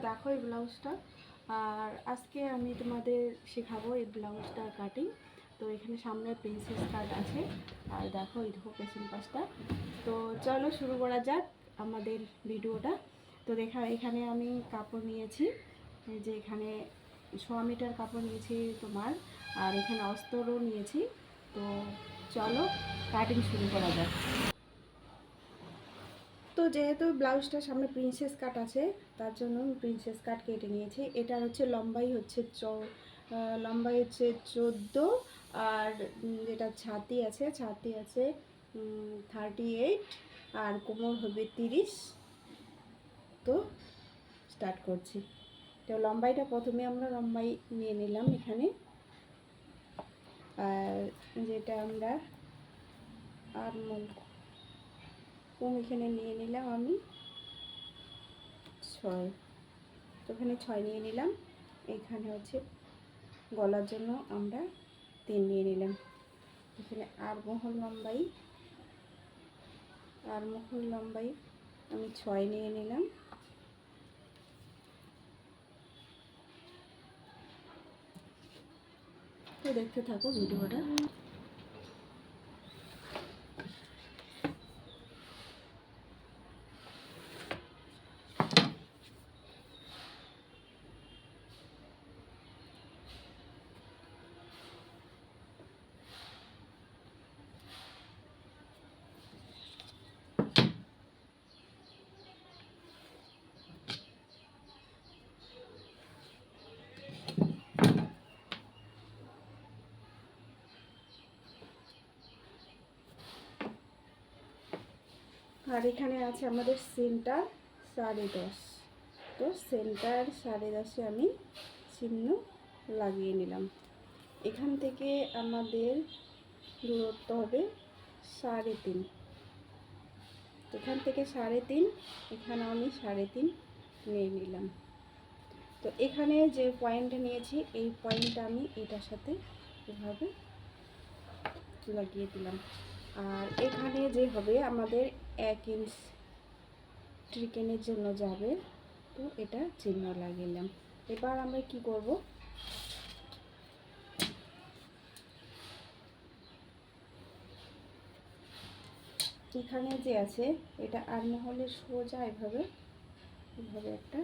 দেখো এই ব্লাউজটা। আর আজকে আমি তোমাদের শেখাবো এই ব্লাউজটা কাটিং। তো এখানে সামনে প্রিন্সেস কাট আছে, আর দেখো এই দেখো পেছন পাশটা। তো চলো শুরু করা যাক আমাদের ভিডিওটা। তো এখানে আমি কাপড় নিয়েছি, এই যে এখানে 6 মিটার কাপড় নিয়েছি তোমার, আর এখানে অস্তরও নিয়েছি। তো চলো কাটিং শুরু করা যাক। তো যেহেতু ব্লাউজটার সামনে প্রিন্সেস কাট আছে, তার জন্য আমি প্রিন্সেস কাট কেটে নিয়েছি। এটা হচ্ছে লম্বাই হচ্ছে লম্বাই হচ্ছে 14, আর যেটা ছাতি আছে 38, আর কোমর হবে 30। তো স্টার্ট করছি। তো লম্বাইটা প্রথমে আমরা লম্বাই নিয়ে নিলাম এখানে, আর যেটা আমরা আরমোল এখানে নিয়ে নিলাম আমি 6। তো এখানে 6 নিয়ে নিলাম। এখানে হচ্ছে গলার জন্য আমরা 3 নিয়ে নিলাম। এখানে আরমহল লম্বাই আমি 6 নিয়ে নিলাম। তো দেখতে থাকো ভিডিওটা। আর এখানে আছে আমাদের সেন্টার 10.5। তো সেন্টার 10.5-এ আমি চিহ্ন লাগিয়ে নিলাম। এখান থেকে আমাদের দূরত্ব হবে 3.5। এখান থেকে 3.5, এখানে আমি 3.5 নিয়ে নিলাম। তো এখানে যে পয়েন্টটা নিয়েছি এই পয়েন্টটা আমি এটার সাথে এভাবে লাগিয়ে দিলাম। আর এখানে যে হবে আমাদের 1 ইঞ্চ ট্রিকেনের জন্য যাবে, তো এটা চিহ্ন লাগিলাম। এবার আমরা কি করব, এখানে যে আছে এটা আরমহলের সোজা এভাবে একটা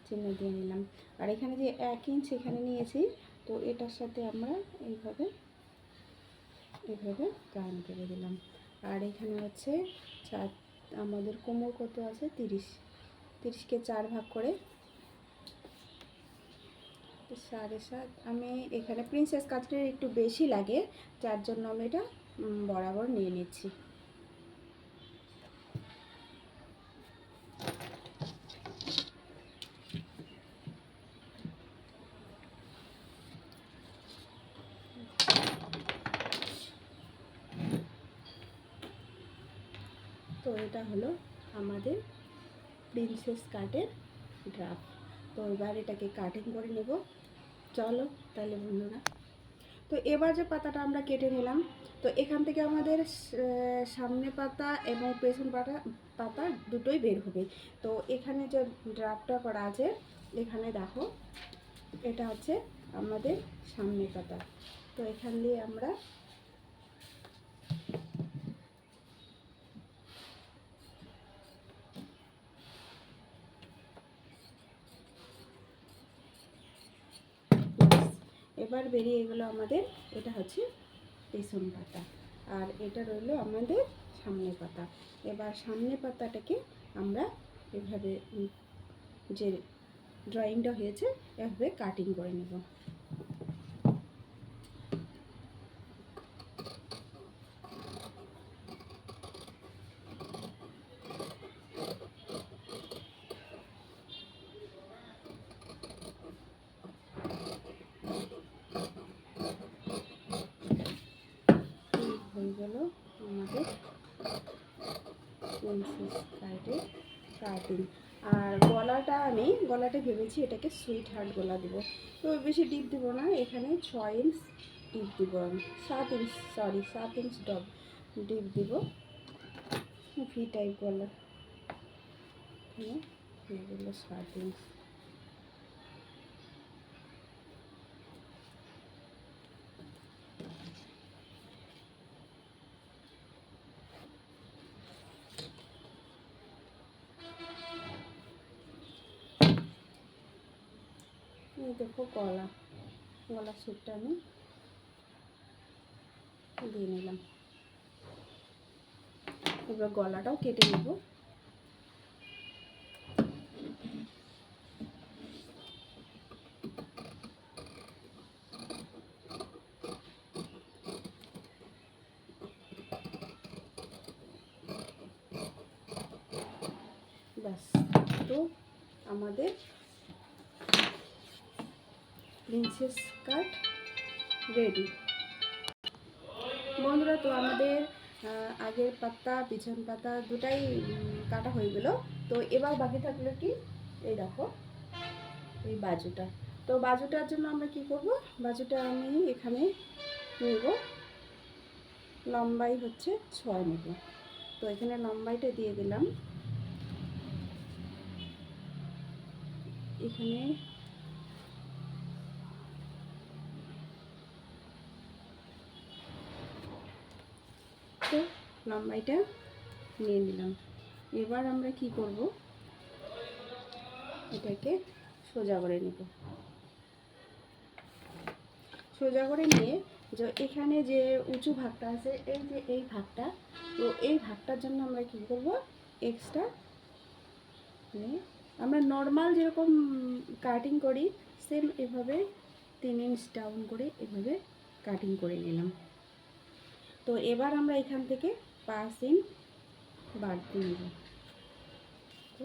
চিহ্ন দিয়ে নিলাম। আর এখানে যে 1 ইঞ্চ এখানে নিয়েছি, তো এটার সাথে আমরা এইভাবে গান করে দিলাম। আর এখানে হচ্ছে আমাদের কোমর কত আছে 30কে 4 ভাগ করে 7.5। আমি এখানে প্রিন্সেস কাটটা একটু বেশি লাগে, যার জন্য আমি এটা বরাবর নিয়ে নিচ্ছি। তো এটা হলো আমাদের প্রিন্সেস কাটের ড্রাফট। তো এবার এটাকে কাটিং করে নেব। চলো তাহলে বন্ধুরা। তো এবার যে পাতাটা আমরা কেটে নিলাম, তো এখান থেকে আমাদের সামনে পাতা এবং পেছন পাতা দুটোই বের হবে। তো এখানে যে ড্রাফটটা করা আছে, এখানে দেখো এটা হচ্ছে আমাদের সামনে পাতা। তো এখান দিয়ে আমরা এবার বেরিয়ে গেলো আমাদের, এটা হচ্ছে পেছন পাতা, আর এটা রইল আমাদের সামনে পাতা। এবার সামনে পাতাটাকে আমরা এভাবে যে ড্রয়িংটা হয়েছে এভাবে কাটিং করে নেব। হয়ে গেল আমাদের প্রিন্সেস কাটের কাটিং। আর গলাটা ভেবেছি এটাকে সুইট হার্ট গলা দেবো। তো বেশি ডিপ দেবো না, এখানে 6 ইঞ্চ ডিপ দেবো আমি, 7 ইঞ্চ ডিপ দেবো। ভি টাইপ গলা, এগুলো 7 ইঞ্চ। এই দেখো গলা শেপটা আমি দিয়ে নিলাম। এবার গলাটাও কেটে নেব। ব্যাস, তো আমাদের প্রিন্সেস কাট রেডি। বন্ধুরা, তো আমাদের আগের পাতা পিছন পাতা দুটাই কাটা হয়ে গেল। তো এবার বাকি থাকলো কি, এই দেখো এই বাজুটা। তো বাজুটার জন্য আমরা কি করব, বাজুটা আমি এখানে নেব, লম্বাই হচ্ছে 6 নেব। তো এখানে লম্বাইটা দিয়ে দিলাম। এখানে তো লম্বাইটা নিয়ে নিলাম। এবার আমরা কি করব, এটাকে সোজা করে নেব। সোজা করে নিয়ে যে এখানে যে উঁচু ভাগটা আছে, এই যে এই ভাগটা, তো এই ভাগটার জন্য আমরা কি করব, এক্সট্রা আমরা নর্মাল যেরকম কাটিং করি সেম এভাবে 3 ইঞ্চ ডাউন করে এভাবে কাটিং করে নিলাম। তো এবার আমরা এখান থেকে 5 ইঞ্চ বাড়তি নেব। তো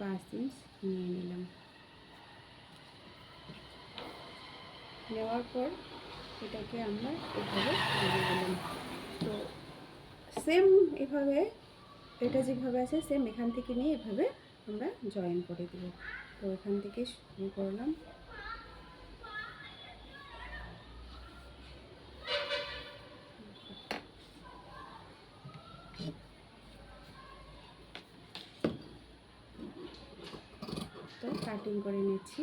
5 ইঞ্চ নিয়ে নিলাম। নেওয়ার পর এটাকে আমরা এভাবে দিয়ে দিলাম। তো সেম এভাবে এটা যেভাবে আছে সেম এখান থেকে নিয়ে এভাবে আমরা জয়েন করে দেব। তো এখান থেকে শুরু করলাম। তো কাটিং করে নিচ্ছি।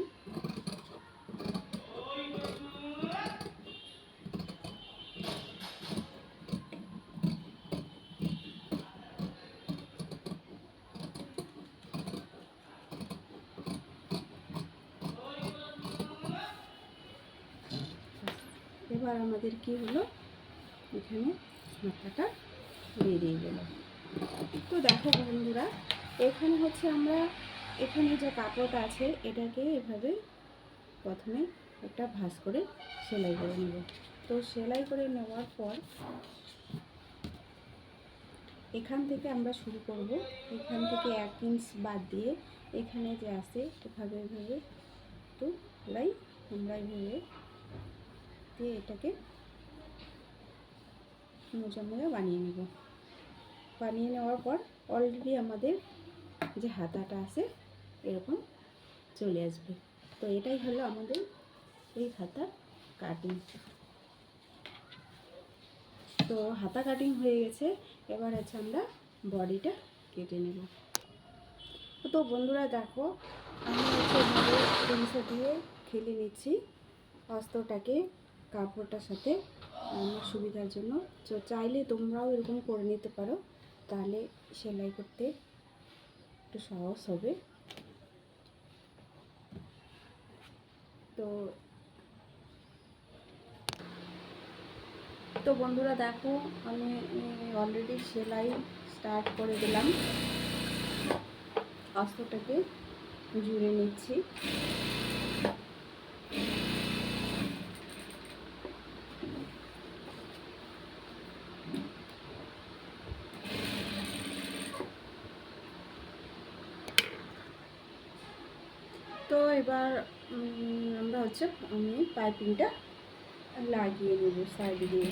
এবার আমাদের কি হলো, এখানে মাথাটা বেরিয়ে গেল। তো দেখো বন্ধুরা, এখানে হচ্ছে আমরা এখানে যে কাপড়টা আছে এটাকে এভাবে প্রথমে একটা ভাঁজ করে সেলাই করে নেব। তো সেলাই করে নেওয়ার পর এখান থেকে আমরা শুরু করব। এখান থেকে 1 ইঞ্চ বাদ দিয়ে এখানে যে আছে এভাবে এভাবে একটু সেলাই আমরা এভাবে দিয়ে এটাকে মোজা মোজা বানিয়ে নেব। বানিয়ে নেওয়ার পর অলরেডি আমাদের যে হাতাটা আছে এরকম চলে আসবে। তো এটাই হলো আমাদের এই হাতা কাটিং। তো হাতা কাটিং হয়ে গেছে। এবার আছে আমরা বডিটা কেটে নেব। তো বন্ধুরা দেখো, আমি হচ্ছে পেন্সিল দিয়ে খেলে নিচ্ছি অস্ত্রটাকে কাপড়টার সাথে আমার সুবিধার জন্য। তো চাইলে তোমরাও এরকম করে নিতে পারো, তাহলে সেলাই করতে একটু সহজ হবে। তো বন্ধুরা দেখো, আমি অলরেডি সেলাই স্টার্ট করে দিলাম। অস্ত্রটাকে জুড়ে নিচ্ছি। তো এবার আমরা হচ্ছে আমি পাইপিংটা লাগিয়ে নেব সাইড দিয়ে।